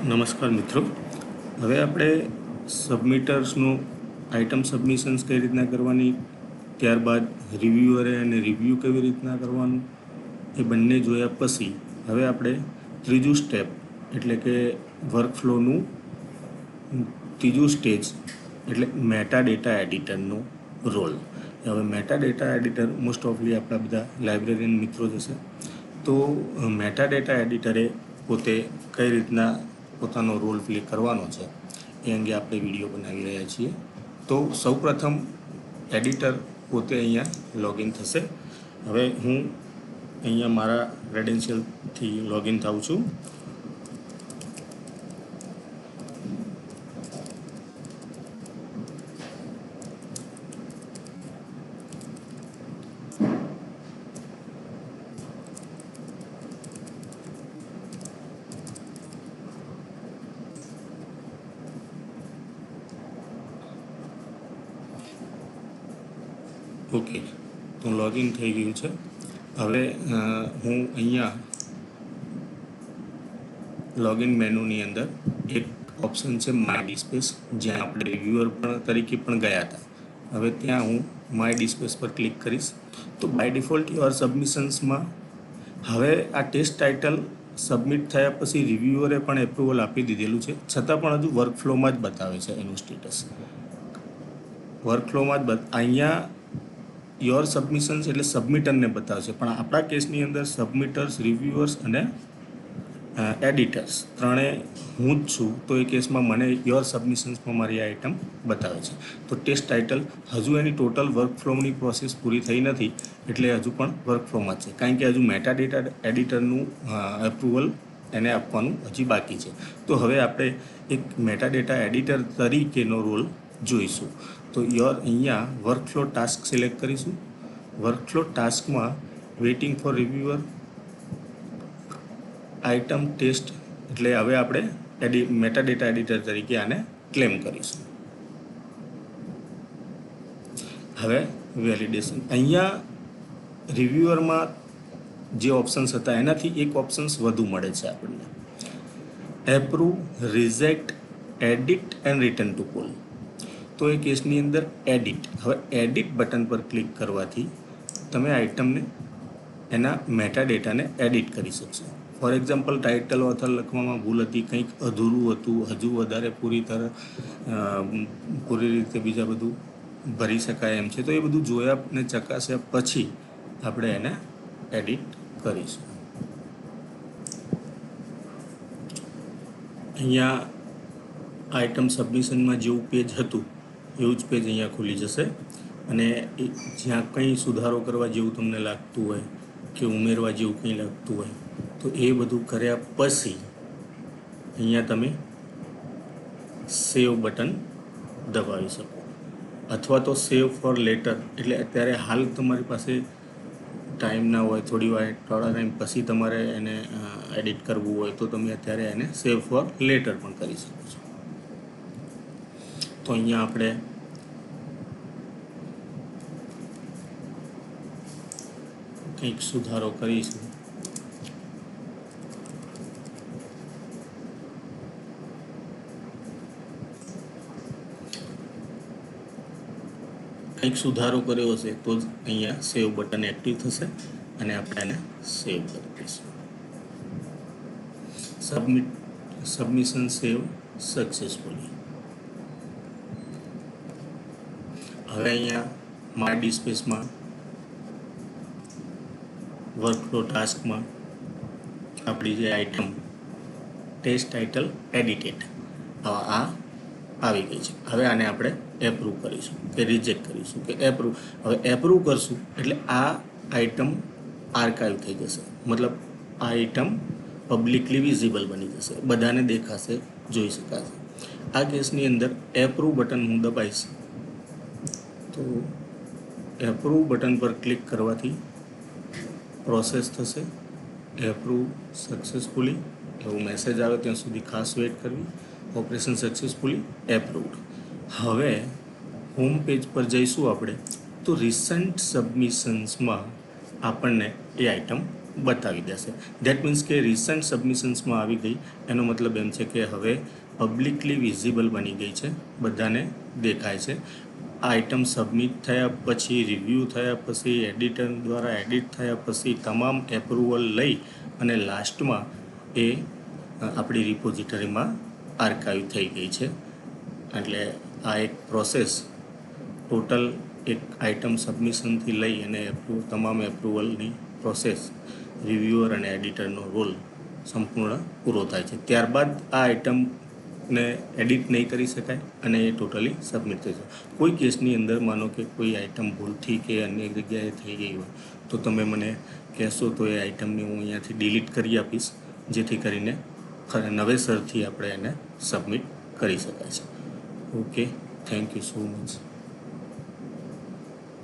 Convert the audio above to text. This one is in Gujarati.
નમસ્કાર મિત્રો, હવે આપણે સબમિટર્સનું આઇટમ સબમિશન્સ કઈ રીતના કરવાની, ત્યારબાદ રિવ્યુઅરે અને રિવ્યૂ કેવી રીતના કરવાનું એ બંને જોયા પછી હવે આપણે ત્રીજું સ્ટેપ એટલે કે વર્કફ્લોનું ત્રીજું સ્ટેજ એટલે મેટા ડેટા એડિટરનો રોલ. હવે મેટા ડેટા એડિટર મોસ્ટ ઓફલી આપણા બધા લાઇબ્રેરિયન મિત્રો જ હશે. તો મેટા ડેટા એડિટરે પોતે કઈ રીતના પોતાનો રોલ પ્લે કરવાનો છે એ અંગે આપણે વિડીયો બનાવી રહ્યા છીએ. તો સૌપ્રથમ એડિટર પોતે અહીંયા લોગિન થશે. હવે હું અહીંયા મારા ક્રેડેન્શિયલથી લોગિન થાઉં છું. ઓકે, તો લોગિન થઈ ગયું છે. હવે હું અહીંયા લોગિન મેનુની અંદર એક ઓપ્શન છે માય ડિસ્પ્લેસ, જ્યાં આપણે રિવ્યુઅર પણ તરીકે પણ ગયા હતા. હવે ત્યાં હું માય ડિસ્પ્લેસ પર ક્લિક કરીશ. તો બાય ડિફોલ્ટ યોર સબમિશન્સમાં હવે આ ટેસ્ટ ટાઇટલ સબમિટ થયા પછી રિવ્યુઅરે પણ એપ્રુવલ આપી દીધેલું છે, છતાં પણ હજુ વર્કફ્લોમાં જ બતાવે છે એનું સ્ટેટસ. વર્કફ્લોમાં જ અહીંયા યોર સબમિશન્સ એટલે સબમિટરને બતાવશે, પણ આપણા કેસની અંદર સબમિટર્સ, રિવ્યુઅર્સ અને એડિટર્સ ત્રણે હું જ છું. તો એ કેસમાં મને યોર સબમિશન્સમાં મારી આઇટમ બતાવે છે. તો ટેસ્ટ ટાઇટલ હજુ એની ટોટલ વર્કફ્લોની પ્રોસેસ પૂરી થઈ નથી, એટલે હજુ પણ વર્કફ્લોમાં જ છે, કારણ કે હજુ મેટા ડેટા એડિટરનું એપ્રુવલ એને આપવાનું હજી બાકી છે. તો હવે આપણે એક મેટા ડેટા એડિટર તરીકેનો રોલ જોઈશું. તો અહીંયા વર્કફ્લો ટાસ્ક સિલેક્ટ કરીશું. વર્કફ્લો ટાસ્કમાં waiting for reviewer item test એટલે હવે આપણે મેટા ડેટા એડિટર તરીકે આને ક્લેમ કરીશું. હવે વેલિડેશન, અહીંયા રિવ્યુઅરમાં જે ઓપ્શન્સ હતા એનાથી એક ઓપ્શન્સ વધુ મળે છે આપણને. Approve, reject, edit and return to poll. તો એ કેસની અંદર એડિટ. હવે એડિટ બટન પર ક્લિક કરવાથી તમે આઇટમને એના મેટા ડેટાને એડિટ કરી શકશો. ફોર એક્ઝામ્પલ, ટાઇટલ ઓથર લખવામાં ભૂલ હતી, કંઈક અધૂરું હતું, હજુ વધારે પૂરી રીતે બીજા બધું ભરી શકાય એમ છે. તો એ બધું જોયા ને ચકાસ્યા પછી આપણે એને એડિટ કરીશું. અહીંયા આઇટમ સબમિશનમાં જેવું પેજ હતું એવું જ પેજ અહીંયા ખુલી જશે, અને જ્યાં કંઈ સુધારો કરવા જેવું તમને લાગતું હોય કે ઉમેરવા જેવું કંઈ લાગતું હોય તો એ બધું કર્યા પછી અહીંયા તમે સેવ બટન દબાવી શકો, અથવા તો સેવ ફોર લેટર એટલે અત્યારે હાલ તમારી પાસે ટાઈમ ના હોય, થોડા ટાઈમ પછી તમારે એને એડિટ કરવું હોય તો તમે અત્યારે એને સેવ ફોર લેટર પણ કરી શકો છો. તો અહીંયા આપણે કંઈક સુધારો કરીશું. કંઈક સુધારો કર્યો હશે તો જ અહીંયા સેવ બટન એક્ટિવ થશે અને આપણે એને સેવ કરી દઈશું. સબમિશન સેવ સક્સેસફુલી. હવે અહીંયા માય ડિસ્પ્લેસમાં વર્કફ્લો ટાસ્કમાં આપણી જે આઇટમ ટેસ્ટ ટાઇટલ એડિટેડ આ આવી ગઈ છે. હવે આને આપણે એપ્રૂવ કરીશું કે રિજેક્ટ કરીશું કે એપ્રૂવ. હવે એપ્રૂવ કરશું એટલે આ આઇટમ આર્કાઇવ થઈ જશે, મતલબ આ આઇટમ પબ્લિકલી વિઝિબલ બની જશે, બધાને દેખાશે, જોઈ શકાશે. આ કેસની અંદર એપ્રૂવ બટન હું દબાઈશ તો એપ્રૂવ બટન પર ક્લિક કરવાથી પ્રોસેસ થશે. એપ્રૂવ સક્સેસફુલી એવો મેસેજ આવે ત્યાં સુધી ખાસ વેઇટ કરવી. Operation successfully approved. હવે હોમ પેજ પર જઈશું આપણે તો રિસન્ટ સબમિશન્સમાં આપણને એ આઇટમ બતાવી દેશે. દેટ મીન્સ કે રિસન્ટ સબમિશન્સમાં આવી ગઈ, એનો મતલબ એમ છે કે હવે પબ્લિકલી વિઝિબલ બની ગઈ છે, બધાને દેખાય છે. આ આઇટમ સબમિટ થયા પછી, રિવ્યૂ થયા પછી, એડિટર દ્વારા એડિટ થયા પછી તમામ એપ્રુવલ લઈ અને લાસ્ટમાં એ આપણી રિપોઝિટરીમાં આર્કાઇવ થઈ ગઈ છે. એટલે આ એક પ્રોસેસ ટોટલ એક આઇટમ સબમિશનથી લઈ અને તમામ એપ્રુવલની પ્રોસેસ, રિવ્યુઅર અને એડિટરનો રોલ સંપૂર્ણ પૂરો થાય છે. ત્યારબાદ આ આઇટમને એડિટ નહીં કરી શકાય અને એ ટોટલી સબમિટ થઈ જાય. કોઈ કેસની અંદર માનો કે કોઈ આઇટમ ભૂલથી કે અન્ય જગ્યાએ થઈ ગઈ હોય તો તમે મને કહેશો તો એ આઇટમને હું અહીંયાથી ડિલીટ કરી આપીશ, જેથી કરીને નવેસરથી આપણે એને સબમિટ કરી શકાય છે. Okay, thank you so much.